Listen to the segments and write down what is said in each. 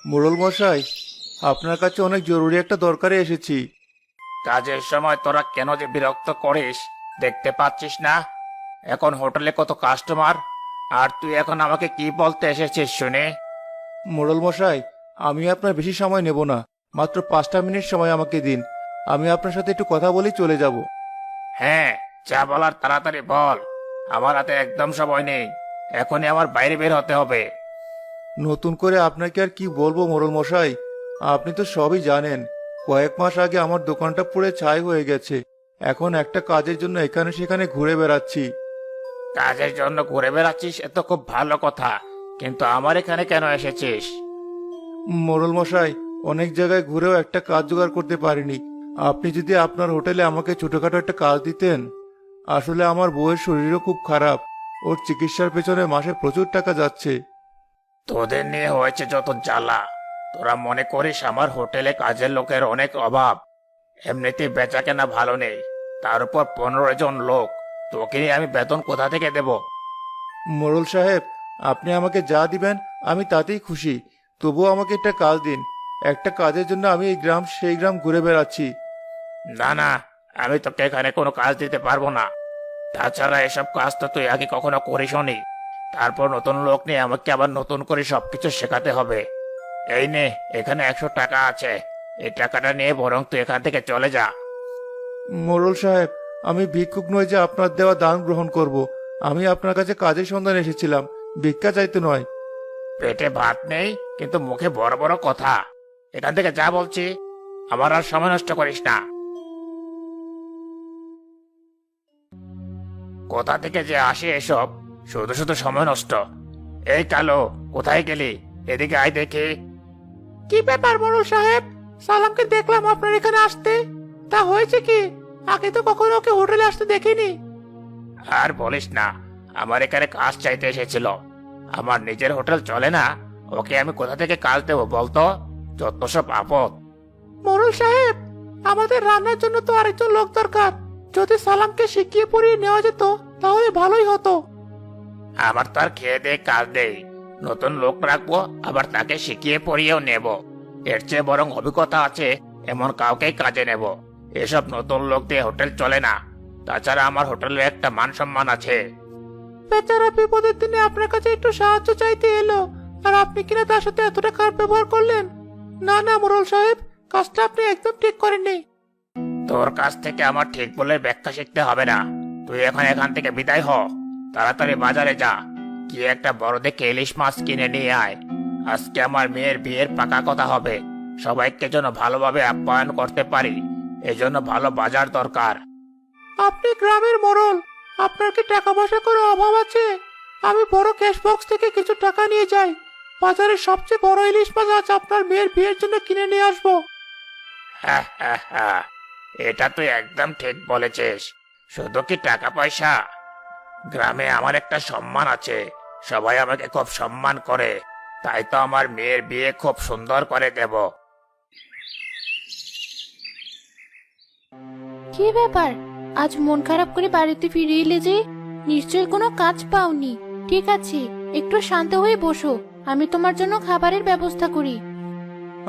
মোড়ল মশাই, আপনার কাছে অনেক জরুরি একটা দরকারে এসেছি। কাজের সময় তোরা কেন যে বিরক্ত করিস দেখতে পাচ্ছিস না? এখন হোটেলে কত কাস্টমার, আর তুই এখন আমাকে কি বলতে এসেছিস শুনে? মোড়ল মশাই, আমি আপনার বেশি সময় নেব না। মাত্র 5টা মিনিট সময় আমাকে দিন। আমি আপনার সাথে একটু কথা বলেই চলে যাব। হ্যাঁ, যা বলার তাড়াতাড়ি বল। আমার হাতে একদম সময় নেই, এখনই আমার বাইরে বের হতে হবে। নতুন করে আপনাকে আর কি বলবো মোড়ল মশাই, আপনি তো সবই জানেন। কয়েক মাস আগে আমার দোকানটা পুড়ে ছাই হয়ে গেছে। এখন একটা কাজের জন্য এখানে সেখানে ঘুরে বেড়াচ্ছি। কাজের জন্য ঘুরে বেড়াচ্ছিস এ তো খুব ভালো কথা, কিন্তু আমার এখানে কেন এসেছিস? মোড়ল মশাই, অনেক জায়গায় ঘুরেও একটা কাজ জোগাড় করতে পারিনি। আপনি যদি আপনার হোটেলে আমাকে ছোটখাটো একটা কাজ দিতেন। আসলে আমার বউয়ের শরীরও খুব খারাপ। ওর চিকিৎসার পেছনে মাসে প্রচুর টাকা যাচ্ছে। তোদের নিয়ে হয়েছে যত জ্বালা। তোরা মনে করিস আমার হোটেলে কাজের লোকের অনেক অভাব? এমনিতেই বেচা কেনা ভালো নেই, তার উপর 15 জন লোক। তোকে নিয়ে আমি বেতন কোথা থেকে দেব? মোড়ল সাহেব, আপনি আমাকে যা দিবেন আমি তাতেই খুশি। তবুও আমাকে একটা কাজ দিন। একটা কাজের জন্য আমি এই গ্রাম সেই গ্রাম ঘুরে বেড়াচ্ছি। না না, আমি তোকে এখানে কোনো কাজ দিতে পারবো না। তাছাড়া এসব কাজ তো তুই আগে কখনো করিসনি। তারপর নতুন লোক নিয়ে আমাকে আবার নতুন করে সবকিছু শেখাতে হবে। এই নে, এখানে 100 টাকা আছে। এই টাকাটা নিয়ে বরং তুই এখান থেকে চলে যা। মোড়ল সাহেব, আমি ভিক্ষুক নই যে আপনার দেওয়া দান গ্রহণ করব। আমি আপনার কাছে কাজের সন্ধানে এসেছিলাম, ভিক্ষা চাইতে নয়। পেটে ভাত নেই কিন্তু মুখে বড় বড় কথা। এখান থেকে যা বলছি, আমার আর সময় নষ্ট করিস না। কোথা থেকে যে আসে এসব, শুধু শুধু সময় নষ্ট। এই কালো, কোথায় গেলি? এদিকে আয় দেখি। কি ব্যাপার মোড়ল সাহেব? সালামকে দেখলাম আপনার এখানে আসতে। তা হয়েছে কি? আগে তো কখনো ওকে হোটেলে আসতে দেখিনি। আর বলিস না, আমার এখানে কাজ চাইতে এসেছিল। আমার নিজের হোটেল চলে না, ওকে আমি কোথা থেকে কাজ দেবো বলতো? যত সব আপদ। মোড়ল সাহেব, আমাদের রান্নার জন্য তো আরেকজন লোক দরকার। যদি সালামকে শিখিয়ে পড়িয়ে নেওয়া যেত তাহলে ভালোই হতো। আমার তো আর খেয়ে দিয়ে কাজ নেই, নতুন লোক রাখবো আবার তাকে শিখিয়ে পড়িয়েও নেব? এর চেয়ে বরং অভিজ্ঞতা আছে এমন কাউকেই কাজে নেব। এসব নতুন লোক দিয়ে হোটেল চলে না। তাছাড়া আমার হোটেলে একটা মান সম্মান আছে। বেচারা বিপদের দিনে আপনার কাছে একটু সাহায্য চাইতে এলো, আর আপনি কিনা তার সাথে এতটা খারাপ ব্যবহার করলেন। না না মোড়ল সাহেব, কাজটা আপনি একদম ঠিক করেননি। তোর কাছ থেকে আমার ঠিক বলে ব্যাখ্যা শিখতে হবে না। তুই এখন এখান থেকে বিদায় হ। তাড়াতাড়ি বাজারে যা, কি একটা বড় দেখে ইলিশ মাছ কিনে নিয়ে আয়। আজকে আমার মেয়ের বিয়ের পাকা কথা হবে। সবাইকে যেন ভালোভাবে আপ্যায়ন করতে পারি, এজন্য ভালো বাজার দরকার। আপনি গ্রামের মোড়ল, আপনার কি টাকা পয়সা কোনো অভাব আছে? আমি বড় ক্যাশ বক্স থেকে কিছু টাকা নিয়ে যাই। বাজারের সবচেয়ে বড় ইলিশ মাছ আজ আপনার মেয়ের বিয়ের জন্য কিনে নিয়ে আসবো। হ্যাঁ হ্যাঁ হ্যাঁ, এটা তুই একদম ঠিক বলেছিস। শুধু কি টাকা পয়সা? গ্রামে আমার একটা সম্মান আছে, সবাই আমাকে খুব সম্মান করে। তাই তো আমার মেয়ের বিয়ে খুব সুন্দর করে দেব। কি ব্যাপার, আজ মন খারাপ করে বাড়িতে ফিরে এলে যে? নিশ্চয়ই কোনো কাজ পাওনি। ঠিক আছে, একটু শান্ত হয়ে বসো, আমি তোমার জন্য খাবারের ব্যবস্থা করি।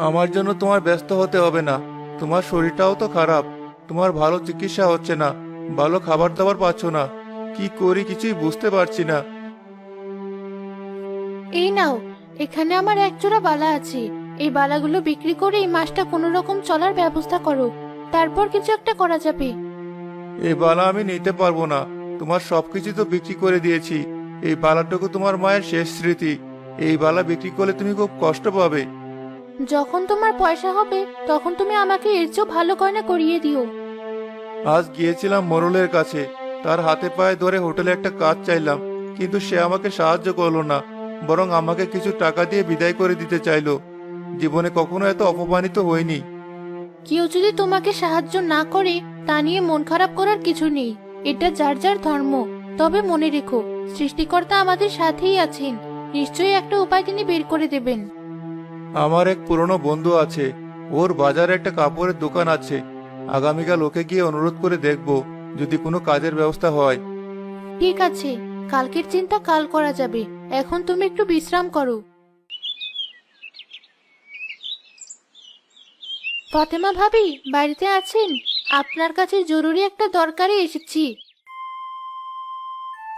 আমার জন্য তোমার ব্যস্ত হতে হবে না। তোমার শরীরটাও তো খারাপ। তোমার ভালো চিকিৎসা হচ্ছে না, ভালো খাবার দাবার পাচ্ছ না। কি করি কিছুই বুঝতে পারছি না। এই নাও, এখানে আমার এক জোড়া বালা আছে। এই বালাগুলো বিক্রি করে এই মাসটা কোনো রকম চলার ব্যবস্থা করো, তারপর কিছু একটা করা যাবে। এই বালা আমি নিতে পারবো না। তোমার সবকিছু তো বিক্রি করে দিয়েছি। এই বালাটুকু তোমার মায়ের শেষ স্মৃতি। এই বালা বিক্রি করলে তুমি খুব কষ্ট পাবে। যখন তোমার পয়সা হবে তখন তুমি আমাকে এর চেয়েও ভালো গয়না করিয়ে দিও। আজ গিয়েছিলাম মোড়লের কাছে, তার হাতে পায়ে ধরে হোটেলে একটা কাজ চাইলাম, কিন্তু সে আমাকে সাহায্য করলো না, বরং আমাকে কিছু টাকা দিয়ে বিদায় করে দিতে চাইলো। জীবনে কখনো এত অপমানিত হইনি। কেউ যদি তোমাকে সাহায্য না করে তা নিয়ে মন খারাপ করার কিছু নেই। এটা যার যার ধর্ম। তবে মনে রেখো, সৃষ্টিকর্তা আমাদের সাথেই আছেন। নিশ্চয়ই একটা উপায় তিনি বের করে দেবেন। আমার এক পুরনো বন্ধু আছে, ওর বাজারে একটা কাপড়ের দোকান আছে। আগামীকাল ওকে গিয়ে অনুরোধ করে দেখবো যদি কোনো কাজের ব্যবস্থা হয়। ঠিক আছে, কালকের চিন্তা কাল করা যাবে। এখন তুমি একটু বিশ্রাম করো। ফাতেমা ভাবি বাড়িতে আছেন? আপনার কাছে জরুরি একটা দরকারে এসেছি।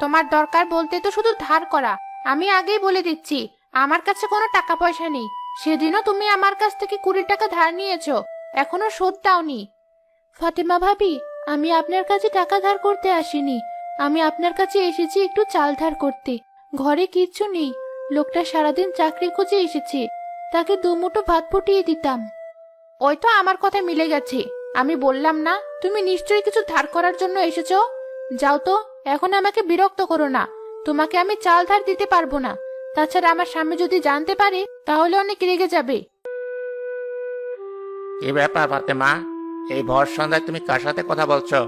তোমার দরকার বলতে তো শুধু ধার করা। আমি আগেই বলে দিচ্ছি, আমার কাছে কোনো টাকা পয়সা নেই। সেদিনও তুমি আমার কাছ থেকে 20 টাকা ধার নিয়েছো, এখনো শোধ দাওনি। ফাতেমা ভাবি, আমি আপনার কাছে টাকা ধার করতে আসিনি। আমি আপনার কাছে এসেছি একটু চাল ধার করতে। ঘরে কিচ্ছু নেই। লোকটা সারাদিন চাকরি খুঁজে এসেছে, তাকে 2 মুঠো ভাত ফুটিয়ে দিতাম। ওই তো আমার কথা মিলে গেছে। আমি বললাম না তুমি নিশ্চয়ই কিছু ধার করার জন্য এসেছো? যাও তো, এখন আমাকে বিরক্ত করো না। তোমাকে আমি চাল ধার দিতে পারবো না। তাছাড়া আমার স্বামী যদি জানতে পারে তাহলে অনেক রেগে যাবে। কি ব্যাপার ফাতেমা, এই ভর সন্ধ্যায় তুমি কার সাথে কথা বলছো?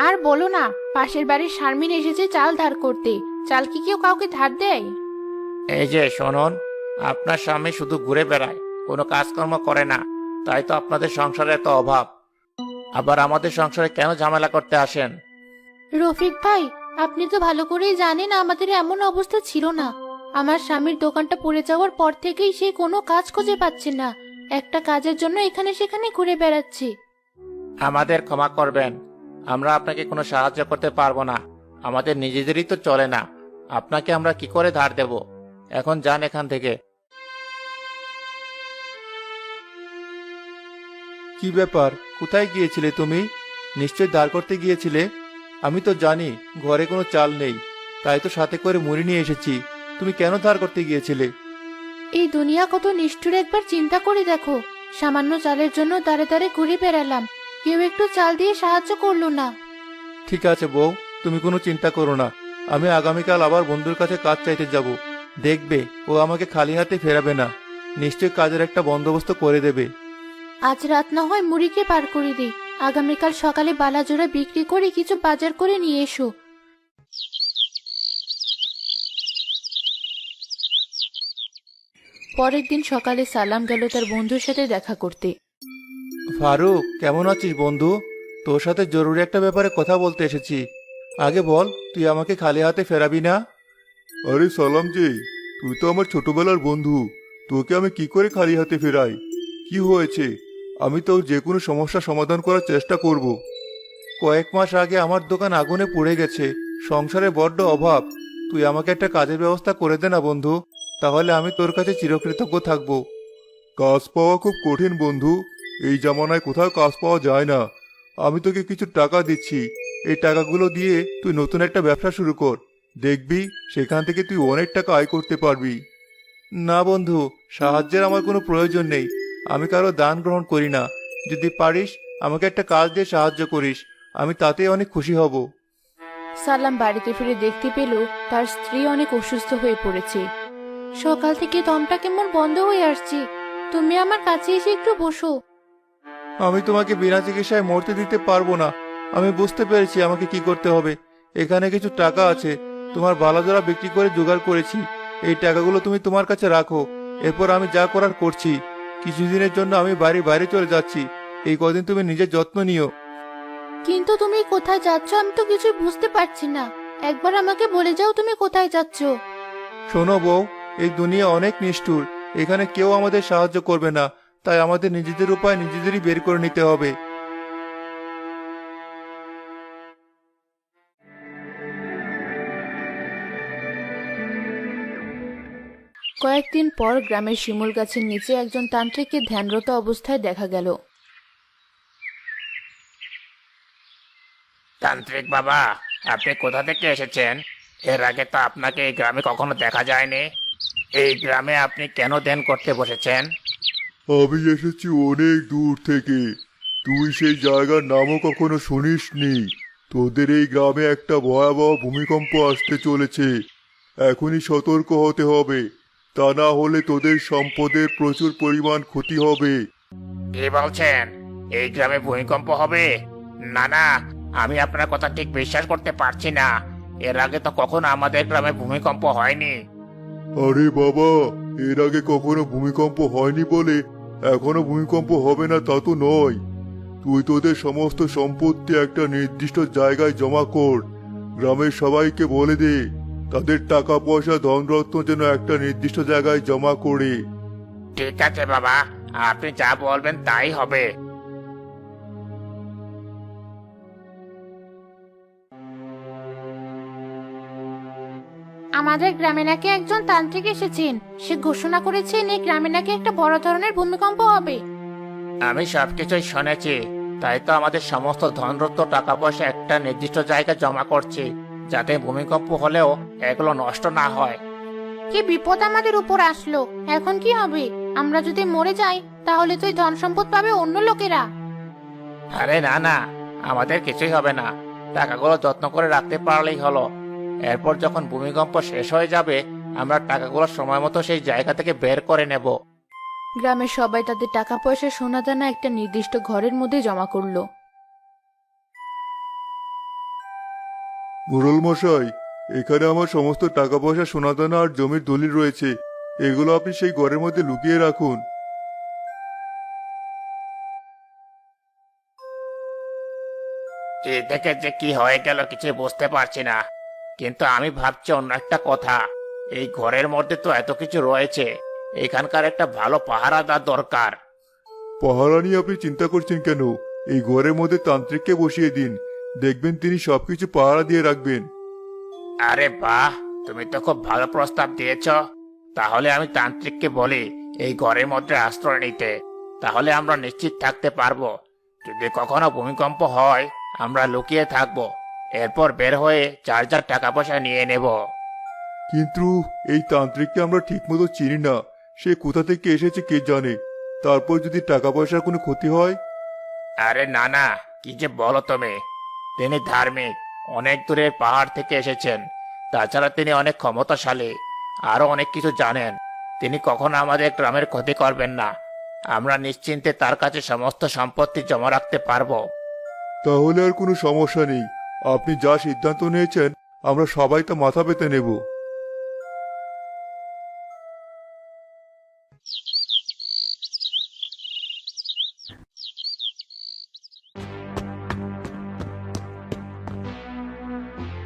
আর বলো না, পাশের বাড়ির শারমিন এসেছে চাল ধার করতে। চাল কি কেউ কাউকে ধার দেয়? এই যে শুনুন, আপনার স্বামী শুধু ঘুরে বেড়ায়, কোনো কাজকর্ম করে না। তাই তো আপনাদের সংসারে এত অভাব। আবার আমাদের সংসারে কেন ঝামেলা করতে আসেন? রফিক ভাই, আপনি তো ভালো করেই জানেন আমাদের এমন অবস্থা ছিল না। আমার স্বামীর দোকানটা পড়ে যাওয়ার পর থেকেই সে কোনো কাজ খুঁজে পাচ্ছে না। একটা কাজের জন্য এখানে সেখানে ঘুরে বেড়াচ্ছে। আমাদের ক্ষমা করবেন, আমরা আপনাকে কোনো সাহায্য করতে পারবো না। আমাদের নিজেদেরই তো চলে না, আপনাকে আমরা কি করে ধার দেব? এখন যান এখান থেকে। কি ব্যাপার, কোথায় গিয়েছিলে তুমি? নিশ্চয় ধার করতে গিয়েছিলে। আমি তো জানি ঘরে কোনো চাল নেই, তাই তো সাথে করে মুড়ি নিয়ে এসেছি। তুমি কেন ধার করতে গিয়েছিলে? এই দুনিয়া কত নিষ্ঠুর, একবার চিন্তা করে দেখো। সামান্য চালের জন্য দাঁড়ে দাঁড়ে ঘুরে বেড়ালাম, কেউ একটু চাল দিয়ে সাহায্য করলো না। ঠিক আছে বউ, তুমি কোনো চিন্তা করো না। আমি আগামীকাল আবার বন্ধুর কাছে কাজ চাইতে যাব। দেখবে ও আমাকে খালি হাতে ফেরাবে না। নিশ্চয় কাজের একটা বন্দোবস্ত করে দেবে। আজ রাত না হয় মুড়িকে পার করে দিই। আগামীকাল সকালে বালাজোড়া বিক্রি করে কিছু বাজার করে নিয়ে এসো। পরের দিন সকালে সালাম গেল তার বন্ধুর সাথে দেখা করতে। ফারুক, কেমন আছিস বন্ধু? তোর সাথে জরুরি একটা ব্যাপারে কথা বলতে এসেছি। আগে বল, তুই আমাকে খালি হাতে ফেরাবি না? আরে সালাম জি, তুই তো আমার ছোটবেলার বন্ধু। তোকে আমি কি করে খালি হাতে ফেরাই? কি হয়েছে? আমি তোর যে কোনো সমস্যা সমাধান করার চেষ্টা করব। কয়েক মাস আগে আমার দোকান আগুনে পুড়ে গেছে। সংসারে বড্ড অভাব। তুই আমাকে একটা কাজের ব্যবস্থা করে দে না বন্ধু, তাহলে আমি তোর কাছে চিরকৃতজ্ঞ থাকব। কাজ পাওয়া খুব কঠিন বন্ধু। এই জামানায় কোথাও কাজ পাওয়া যায় না। আমি তোকে কিছু টাকা দিচ্ছি। এই টাকাগুলো দিয়ে তুই নতুন একটা ব্যবসা শুরু কর। দেখবি সেখান থেকে তুই অনেক টাকা আয় করতে পারবি। না বন্ধু, সাহায্যের আমার কোনো প্রয়োজন নেই। আমি কারো দান গ্রহণ করি না। যদি পারিস আমাকে একটা কাজ দিয়ে সাহায্য করিস, আমি তাতেই অনেক খুশি হব। সালাম বাড়িতে ফিরে দেখতে পেল তার স্ত্রী অনেক অসুস্থ হয়ে পড়েছে। সকাল থেকে দমটা কেমন বন্ধ হয়ে আসছে। তুমি আমার কাছে এসে একটু বসো। আমি তোমাকে বিনা চিকিৎসায় মরতে দিতে পারবো না। আমি বুঝতে পেরেছি আমাকে কি করতে হবে। এখানে কিছু টাকা আছে, তোমার বালাজোড়া বিক্রি করে জোগাড় করেছি। এই টাকাগুলো তুমি তোমার কাছে রাখো। এরপর আমি যা করার করছি। কিছুদিনের জন্য আমি বাড়ি বাইরে চলে যাচ্ছি। এই কদিন তুমি নিজের যত্ন নিও। কিন্তু তুমি কোথায় যাচ্ছ আমি তো কিছুই বুঝতে পারছি না। একবার আমাকে বলে যাও তুমি কোথায় যাচ্ছ। শোনো বউ, এই দুনিয়া অনেক নিষ্ঠুর। এখানে কেউ আমাদের সাহায্য করবে না, তাই আমাদের নিজেদের উপায় নিজেদেরই বের করে নিতে হবে। কয়েকদিন পর গ্রামের শিমুল গাছের নিচে একজন তান্ত্রিককে ধ্যানরত অবস্থায় দেখা গেল। তান্ত্রিক বাবা, আপনি কোথা থেকে এসেছেন? এর আগে তো আপনাকে এই গ্রামে কখনো দেখা যায়নি। এই গ্রামে আপনি কেন ধ্যান করতে বসেছেন? আমি এসেছি অনেক দূর থেকে। তুই সেই জায়গার নামও কখনো শুনিসনি। তোদের এই গ্রামে একটা ভয়াবহ ভূমিকম্প আসতে চলেছে। এখনই সতর্ক হতে হবে, তা না হলে তোদের সম্পদের প্রচুর পরিমাণ ক্ষতি হবে। কি বলছেন? এই গ্রামে ভূমিকম্প হবে? না না, আমি আপনার কথা ঠিক বিশ্বাস করতে পারছি না। এর আগে তো কখনো আমাদের গ্রামে ভূমিকম্প হয়নি। আরে বাবা, এর আগে কখনো ভূমিকম্প হয়নি বলে এখনো ভূমিকম্প হবে না তা তো নয়। তুই তোদের সমস্ত সম্পত্তি একটা নির্দিষ্ট জায়গায় জমা কর। গ্রামের সবাইকে বলে দে তাদের টাকা পয়সা ধনরত্ন যেন একটা নির্দিষ্ট জায়গায় জমা করে। ঠিক আছে বাবা, আপনি যা বলবেন তাই হবে। আমাদের গ্রামে নাকি একজন তান্ত্রিক এসেছেন। সে ঘোষণা করেছেন এই গ্রামে নাকি একটা বড় ধরনের ভূমিকম্প হবে। আমি সবকিছুই শুনেছি, তাই তো আমাদের সমস্ত ধনরত্ন টাকা পয়সা একটা নির্দিষ্ট জায়গায় জমা করছি, যাতে ভূমিকম্প হলেও এগুলো নষ্ট না হয়। কি বিপদ আমাদের উপর আসলো! এখন কি হবে? আমরা যদি মরে যাই তাহলে তো এই ধন সম্পদ পাবে অন্য লোকেরা। আরে না না, আমাদের কিছুই হবে না। টাকাগুলো যত্ন করে রাখতে পারলেই হলো। এরপর যখন ভূমিকম্প শেষ হয়ে যাবে, আমরা টাকাগুলো সময় মতো সেই জায়গা থেকে বের করে নেব। গ্রামের সবাই তাদের টাকা পয়সা সোনা দানা একটা নির্দিষ্ট ঘরের মধ্যে জমা করলো। মোড়ল মশাই, এখানে আমার সমস্ত টাকা পয়সা সোনাদানা আর জমির দলিল রয়েছে। এগুলো আপনি সেই ঘরের মধ্যে লুকিয়ে রাখুন। এই থেকে যে কি হয়ে গেল কিছু বুঝতে পারছি না, কিন্তু আমি ভাবছি অন্য একটা কথা। এই ঘরের মধ্যে তো এত কিছু রয়েছে, এখানকার একটা ভালো পাহারাদার দরকার। পাহারা নিয়ে আপনি চিন্তা করছেন কেন? এই ঘরের মধ্যে তান্ত্রিককে বসিয়ে দিন, দেখবেন তিনি সবকিছু পাহারা দিয়ে রাখবেন। আরে বাহ, তুমি তো খুব ভালো প্রস্তাব দিয়েছ। তাহলে আমি তান্ত্রিককে বলি এই ঘরের মধ্যে আশ্রয় নিতে, তাহলে আমরা নিশ্চিত থাকতে পারবো। যদি কখনো ভূমিকম্প হয় আমরা লুকিয়ে থাকবো, এরপর বের হয়ে যার যার টাকা পয়সা নিয়ে নেব। কিন্তু এই তান্ত্রিককে আমরা ঠিকমতো চিনি না, সে কোথা থেকে এসেছে কে জানে। তারপর যদি টাকা পয়সার কোনো ক্ষতি হয়? আরে না না, কি যে বলো তুমি! তিনি ধার্মিক, অনেক দূরের পাহাড় থেকে এসেছেন। তাছাড়া তিনি অনেক ক্ষমতাশালী, আরো অনেক কিছু জানেন। তিনি কখনো আমাদের গ্রামের ক্ষতি করবেন না। আমরা নিশ্চিন্তে তার কাছে সমস্ত সম্পত্তি জমা রাখতে পারবো। তাহলে আর কোনো সমস্যা নেই। আপনি যা সিদ্ধান্ত নিয়েছেন আমরা সবাই তা মাথা পেতে নেব।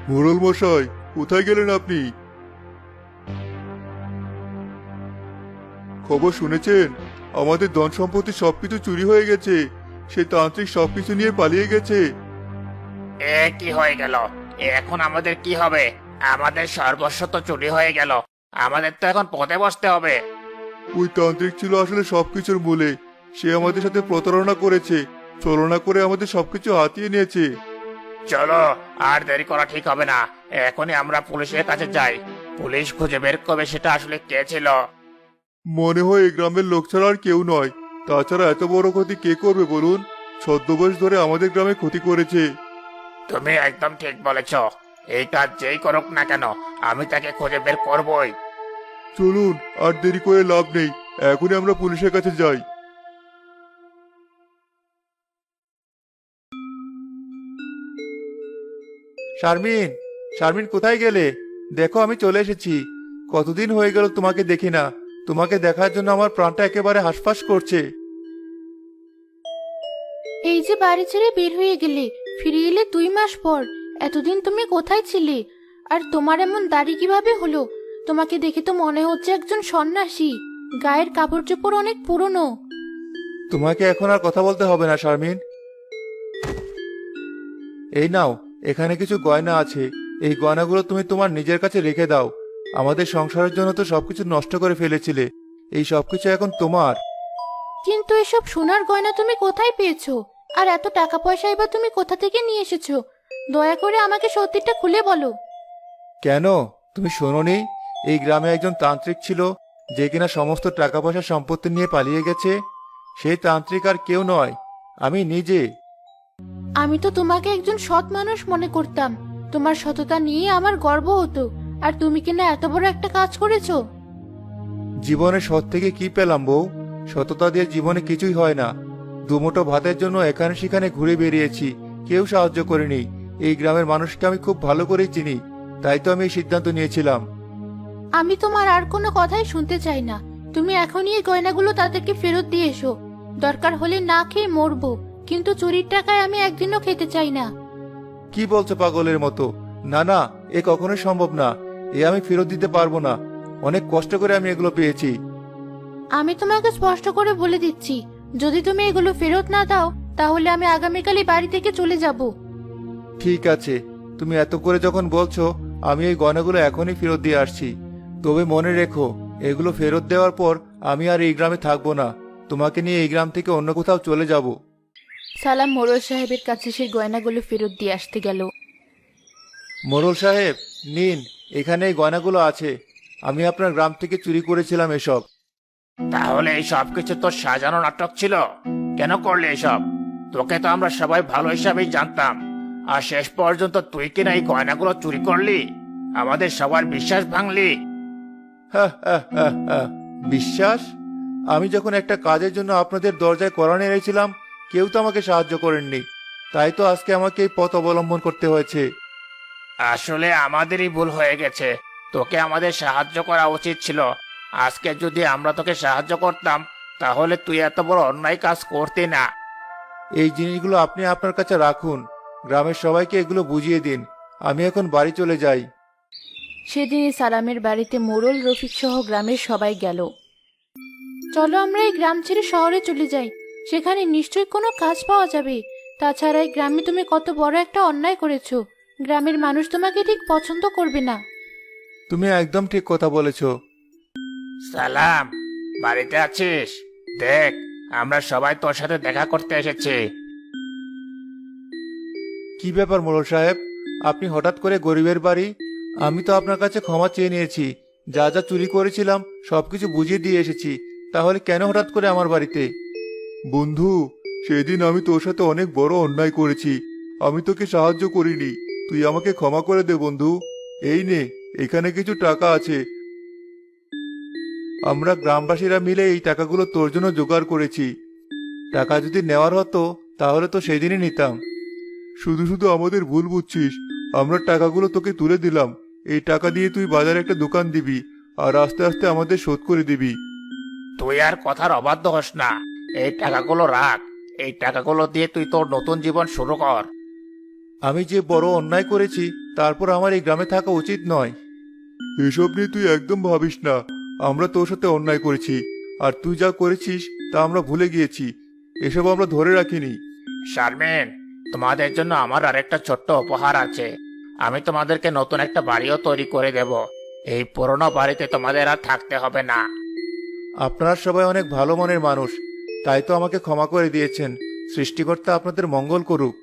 মোড়ল মশাই, কোথায় গেলেন আপনি? খবর শুনেছেন? আমাদের ধন সম্পত্তি সবকিছু চুরি হয়ে গেছে। সে তান্ত্রিক সবকিছু নিয়ে পালিয়ে গেছে। এ কি হয়ে গেল? এখন আমাদের কি হবে? আমাদের সর্বস্ব তো চুরি হয়ে গেল। আমাদের তো এখন পথে বসতে হবে। ওই তান্ত্রিক ছিল আসলে সবকিছুর মূলে। সে আমাদের সাথে প্রতারণা করেছে, ছলনা করে আমাদের সবকিছু হাতিয়ে নিয়েছে। চলো, আর দেরি করা ঠিক হবে না। এখনই আমরা পুলিশের কাছে যাই। পুলিশ খুঁজে বের করবে সেটা আসলে কে ছিল। মনে হয় এই গ্রামের লোক ছাড়া আর কেউ নয়। তাছাড়া এত বড় ক্ষতি কে করবে বলুন? ছদ্মবেশ ধরে আমাদের গ্রামে ক্ষতি করেছে। তুমি একদম ঠিক বলেছ। এই কাজ যেই করুক না কেন, আমি তাকে খুঁজে বের করবই। চলুন, আর দেরি করে লাভ নেই, এখনই আমরা পুলিশের কাছে যাই। শারমিন, শারমিন কোথায় গেলে? দেখো আমি চলে এসেছি। কতদিন হয়ে গেল তোমাকে দেখি না। তোমাকে দেখার জন্য আমার প্রাণটা একেবারে হাঁসফাঁস করছে। এই যে বাড়ি ছেড়ে বের হয়ে গেলে, ফিরে এলে 2 মাস পর। এতদিন তুমি কোথায় ছিলে? আর তোমার এমন দাড়ি কিভাবে হলো? তোমাকে দেখে তো মনে হচ্ছে একজন সন্ন্যাসী। গায়ের কাপড় চোপড় অনেক পুরনো। তোমাকে এখন আর কথা বলতে হবে না শারমিন। এই নাও, এখানে কিছু গয়না আছে। এই গয়নাগুলো তুমি তোমার নিজের কাছে রেখে দাও। আমাদের সংসারের জন্য তো সবকিছু নষ্ট করে ফেলেছিলে, এই সবকিছু এখন তোমার। কিন্তু এসব সোনার গয়না তুমি কোথায় পেয়েছো? আর এত টাকা পয়সা এবার তুমি কোথা থেকে নিয়ে এসেছো? দয়া করে আমাকে সত্যিটা খুলে বলো। কেন, তুমি শোনোনি? এই গ্রামে একজন তান্ত্রিক ছিল, যে কিনা সমস্ত টাকা পয়সা সম্পত্তি নিয়ে পালিয়ে গেছে। সেই তান্ত্রিক আর কেউ নয়, আমি নিজে। আমি তো তোমাকে একজন সৎ মানুষ মনে করতাম। তোমার সততা নিয়ে আমার গর্ব হতো। আর তুমি কিনা এত বড় একটা কাজ করেছো। জীবনে সৎ থেকে কি পেলাম বউ? সততা দিয়ে জীবনে কিছুই হয় না। দুমুঠো ভাতের জন্য এখানে সেখানে ঘুরে বেরিয়েছি, কেউ সাহায্য করেনি। এই গ্রামের মানুষকে আমি খুব ভালো করেই চিনি, তাই তো আমি এই সিদ্ধান্ত নিয়েছিলাম। আমি তোমার আর কোনো কথাই শুনতে চাই না। তুমি এখনই এই গয়নাগুলো তাদেরকে ফেরত দিয়ে এসো। দরকার হলে না খেয়ে মরবো, কিন্তু চুরির টাকায় আমি একদিনও খেতে চাই না। কি বলছো পাগলের মতো? না না, এ কখনোই সম্ভব না। এ আমি ফেরত দিতে পারবো না। অনেক কষ্ট করে আমি এগুলো পেয়েছি। আমি তোমাকে স্পষ্ট করে বলে দিচ্ছি, যদি তুমি এগুলো ফেরত না দাও তাহলে আমি আগামীকালই বাড়ি থেকে চলে যাব। ঠিক আছে, তুমি এত করে যখন বলছো, আমি এই গয়নাগুলো এখনই ফেরত দিয়ে আসছি। তবে মনে রেখো, এগুলো ফেরত দেওয়ার পর আমি আর এই গ্রামে থাকবো না। তোমাকে নিয়ে এই গ্রাম থেকে অন্য কোথাও চলে যাব। সালাম মোড়ল সাহেবের কাছে সেই গয়নাগুলো ফেরত দিয়ে আসতে গেল। মোড়ল সাহেব, নিন, এখানে এই গয়নাগুলো আছে। আমি আপনার গ্রাম থেকে চুরি করেছিলাম এসব। তাহলে এই সব কিছু তোর সাজানো নাটক ছিল? কেন করলি এসব? তোকে তো আমরা সবাই ভালো হিসাবেই জানতাম, আর শেষ পর্যন্ত তুই কিনা এই গয়নাগুলো চুরি করলি, আমাদের সবার বিশ্বাস ভাঙলি। হা, হা, হা, হা। বিশ্বাস? আমি যখন একটা কাজের জন্য আপনাদের দরজায় কড়া নেড়েছিলাম, কেউ তো আমাকে সাহায্য করেননি। তাই তো আজকে আমাকে এই পথ অবলম্বন করতে হয়েছে। আসলে আমাদেরই ভুল হয়ে গেছে, তোকে আমাদের সাহায্য করা উচিত ছিল। আজকে যদি আমরা তোকে সাহায্য করতাম তাহলে তুই এত বড় অন্যায় কাজ করতি না। এই জিনিসগুলো আপনি আপনার কাছে রাখুন, গ্রামের সবাইকে এগুলো বুঝিয়ে দিন। আমি এখন বাড়ি চলে যাই। সেদিনই সালামের বাড়িতে মোড়ল রফিক সহ গ্রামের সবাই গেল। চলো আমরা এই গ্রাম ছেড়ে শহরে চলে যাই, সেখানে নিশ্চয়ই কোনো কাজ পাওয়া যাবে। তাছাড়া এই গ্রামে তুমি কত বড় একটা অন্যায় করেছো, গ্রামের মানুষ তোমাকে ঠিক পছন্দ করবে না। তুমি একদম ঠিক কথা বলেছো। সালাম, বাড়িতে আছিস? দেখ, আমরা সবাই তোর সাথে দেখা করতে এসেছি। কি ব্যাপার মোড়ল সাহেব, আপনি হঠাৎ করে গরিবের বাড়ি? আমি তো আপনার কাছে ক্ষমা চেয়ে নিয়েছি, যা যা চুরি করেছিলাম সবকিছু বুঝিয়ে দিয়ে এসেছি। তাহলে কেন হঠাৎ করে আমার বাড়িতে? বন্ধু, সেদিন আমি তোর সাথে অনেক বড় অন্যায় করেছি। আমি তোকে সাহায্য করিনি, তুই আমাকে ক্ষমা করে দে বন্ধু। এই নে, এখানে কিছু টাকা আছে। আমরা গ্রামবাসীরা মিলে এই টাকাগুলো তোর জন্য জোগাড় করেছি। টাকা যদি নেওয়ার হতো তাহলে তো সেদিনই নিতাম। শুধু শুধু আমাদের ভুল বুঝছিস। আমরা টাকাগুলো তোকে তুলে দিলাম, এই টাকা দিয়ে তুই বাজারে একটা দোকান দিবি, আর আস্তে আস্তে আমাদের শোধ করে দিবি। তুই আর কথার অবাধ্য হস না, এই টাকাগুলো রাখ। এই টাকাগুলো দিয়ে তুই তোর নতুন জীবন শুরু কর। আমি যে বড় অন্যায় করেছি, তারপর আমার এই গ্রামে থাকা উচিত নয়। এসব নিয়ে তুই একদম ভাবিস না। আমরা তোর সাথে অন্যায় করেছি, আর তুই যা করেছিস তা আমরা ভুলে গিয়েছি। এসব আমরা ধরে রাখিনি। শারমিন, তোমাদের জন্য আমার আরেকটা ছোট্ট উপহার আছে। আমি তোমাদেরকে নতুন একটা বাড়িও তৈরি করে দেব। এই পুরনো বাড়িতে তোমাদের আর থাকতে হবে না। আপনারা সবাই অনেক ভালো মনের মানুষ, তাই তো আমাকে ক্ষমা করে দিয়েছেন। সৃষ্টিকর্তা আপনাদের মঙ্গল করুক।